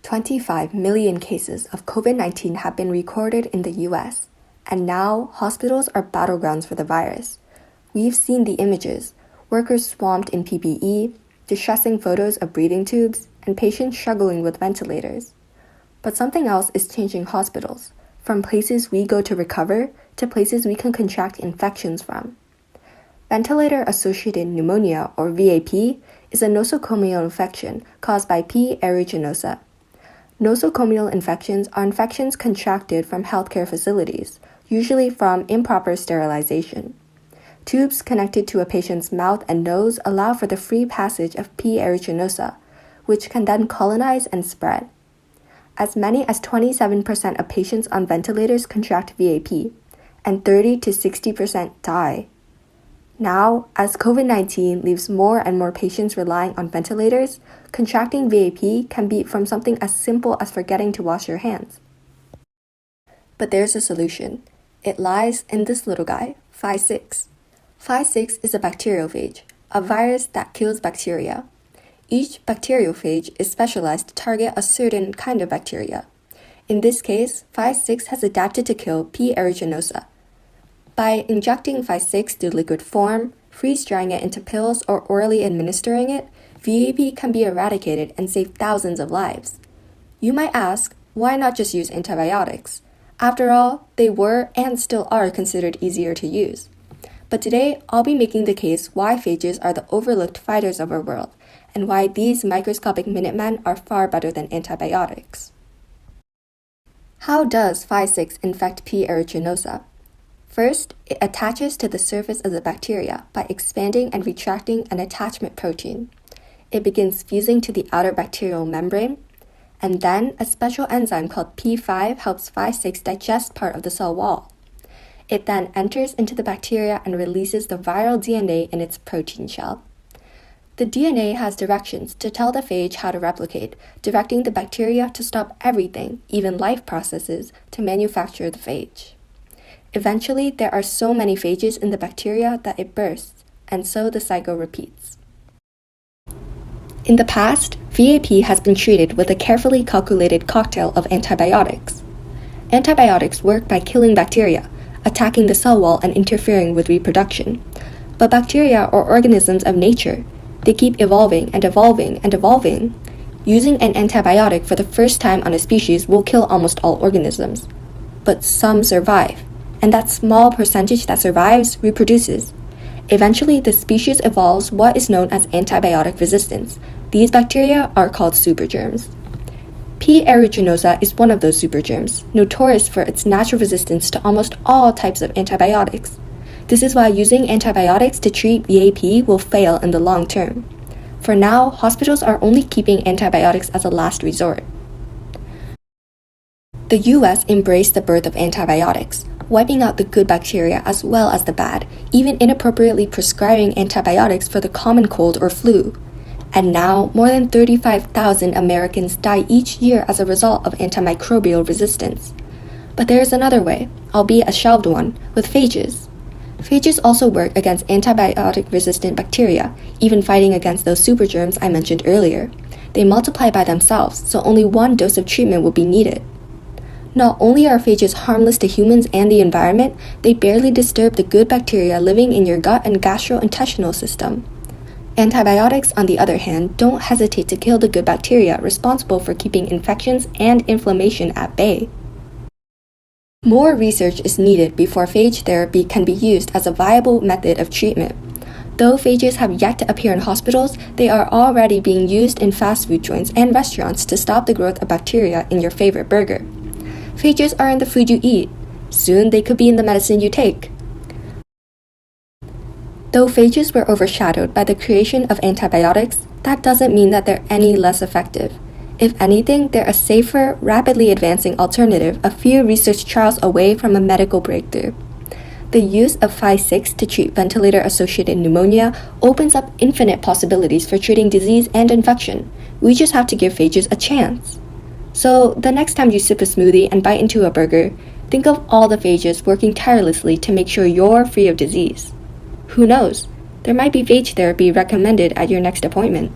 25 million cases of COVID-19 have been recorded in the US, and now hospitals are battlegrounds for the virus. We've seen the images, workers swamped in PPE, distressing photos of breathing tubes, and patients struggling with ventilators. But something else is changing hospitals, from places we go to recover to places we can contract infections from. Ventilator-associated pneumonia, or VAP, is a nosocomial infection caused by P. aeruginosa. Nosocomial infections are infections contracted from healthcare facilities, usually from improper sterilization. Tubes connected to a patient's mouth and nose allow for the free passage of P. aeruginosa, which can then colonize and spread. As many as 27% of patients on ventilators contract VAP, and 30 to 60% die. Now, as COVID-19 leaves more and more patients relying on ventilators, contracting VAP can be from something as simple as forgetting to wash your hands. But there's a solution. It lies in this little guy, Phi6. Phi6 is a bacteriophage, a virus that kills bacteria. Each bacteriophage is specialized to target a certain kind of bacteria. In this case, Phi6 has adapted to kill P. aeruginosa. By injecting Phi6 through liquid form, freeze-drying it into pills, or orally administering it, VAP can be eradicated and save thousands of lives. You might ask, why not just use antibiotics? After all, they were and still are considered easier to use. But today, I'll be making the case why phages are the overlooked fighters of our world, and why these microscopic minutemen are far better than antibiotics. How does Phi6 infect P. aeruginosa? First, it attaches to the surface of the bacteria by expanding and retracting an attachment protein. It begins fusing to the outer bacterial membrane, and then a special enzyme called P5 helps Phi6 digest part of the cell wall. It then enters into the bacteria and releases the viral DNA in its protein shell. The DNA has directions to tell the phage how to replicate, directing the bacteria to stop everything, even life processes, to manufacture the phage. Eventually, there are so many phages in the bacteria that it bursts, and so the cycle repeats. In the past, VAP has been treated with a carefully calculated cocktail of antibiotics. Antibiotics work by killing bacteria, attacking the cell wall and interfering with reproduction. But bacteria are organisms of nature. They keep evolving and evolving and evolving. Using an antibiotic for the first time on a species will kill almost all organisms. But some survive. And that small percentage that survives reproduces. Eventually, the species evolves what is known as antibiotic resistance. These bacteria are called supergerms. P. aeruginosa is one of those supergerms, notorious for its natural resistance to almost all types of antibiotics. This is why using antibiotics to treat VAP will fail in the long term. For now, hospitals are only keeping antibiotics as a last resort. The US embraced the birth of antibiotics, wiping out the good bacteria as well as the bad, even inappropriately prescribing antibiotics for the common cold or flu. And now, more than 35,000 Americans die each year as a result of antimicrobial resistance. But there is another way, albeit a shelved one, with phages. Phages also work against antibiotic-resistant bacteria, even fighting against those supergerms I mentioned earlier. They multiply by themselves, so only one dose of treatment will be needed. Not only are phages harmless to humans and the environment, they barely disturb the good bacteria living in your gut and gastrointestinal system. Antibiotics, on the other hand, don't hesitate to kill the good bacteria responsible for keeping infections and inflammation at bay. More research is needed before phage therapy can be used as a viable method of treatment. Though phages have yet to appear in hospitals, they are already being used in fast food joints and restaurants to stop the growth of bacteria in your favorite burger. Phages are in the food you eat. Soon they could be in the medicine you take. Though phages were overshadowed by the creation of antibiotics, that doesn't mean that they're any less effective. If anything, they're a safer, rapidly advancing alternative a few research trials away from a medical breakthrough. The use of Phi6 to treat ventilator-associated pneumonia opens up infinite possibilities for treating disease and infection. We just have to give phages a chance. So, the next time you sip a smoothie and bite into a burger, think of all the phages working tirelessly to make sure you're free of disease. Who knows? There might be phage therapy recommended at your next appointment.